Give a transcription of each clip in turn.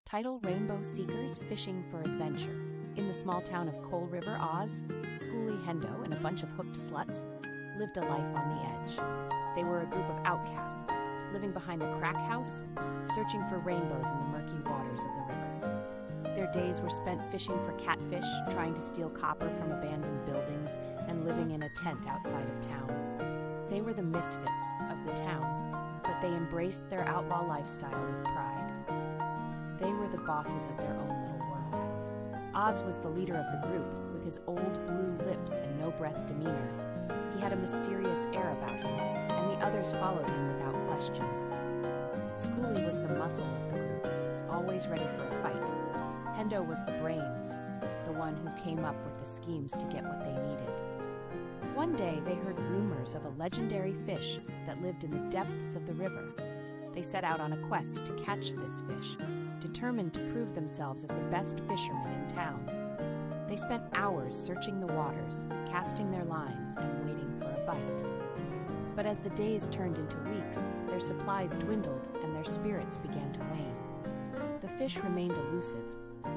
Title: Rainbow Seekers Fishing for Adventure. In the small town of Coal River, Oz, Schoolie Hendo and a bunch of hooked sluts lived a life on the edge. They were a group of outcasts, living behind the crack house, searching for rainbows in the murky waters of the river. Their days were spent fishing for catfish, trying to steal copper from abandoned buildings, and living in a tent outside of town. They were the misfits of the town, but they embraced their outlaw lifestyle with pride. They were the bosses of their own little world. Oz was the leader of the group, with his old blue lips and no-breath demeanor. He had a mysterious air about him, and the others followed him without question. Schoolie was the muscle of the group, always ready for a fight. Hendo was the brains, the one who came up with the schemes to get what they needed. One day, they heard rumors of a legendary fish that lived in the depths of the river. They set out on a quest to catch this fish, determined to prove themselves as the best fishermen in town. They spent hours searching the waters, casting their lines, and waiting for a bite. But as the days turned into weeks, their supplies dwindled and their spirits began to wane. The fish remained elusive,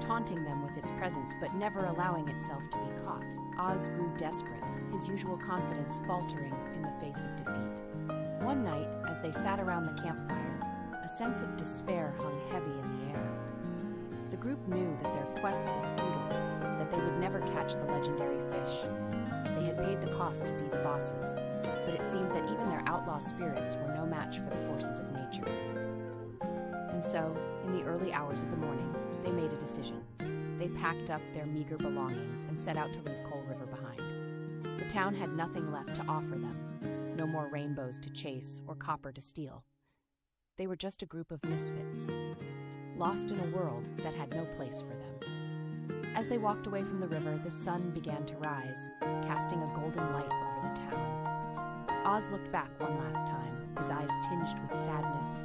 taunting them with its presence but never allowing itself to be caught. Oz grew desperate, his usual confidence faltering in the face of defeat. One night, as they sat around the campfire, a sense of despair hung heavy in the air. The group knew that their quest was futile, that they would never catch the legendary fish. They had paid the cost to be the bosses, but it seemed that even their outlaw spirits were no match for the forces of nature. And so, in the early hours of the morning, they made a decision. They packed up their meager belongings and set out to leave Coal River behind. The town had nothing left to offer them, no more rainbows to chase or copper to steal. They were just a group of misfits, lost in a world that had no place for them. As they walked away from the river, the sun began to rise, casting a golden light over the town. Oz looked back one last time, his eyes tinged with sadness.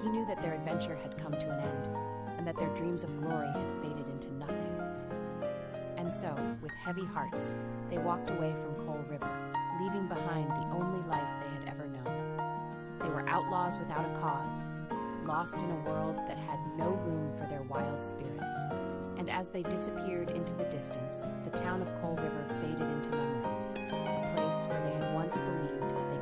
He knew that their adventure had come to an end, and that their dreams of glory had faded into nothing. And so, with heavy hearts, they walked away from Coal River, leaving behind the only life they had ever known. They were outlaws without a cause, lost in a world that had no room for their wild spirits. And as they disappeared into the distance, the town of Coal River faded into memory, a place where they had once believed they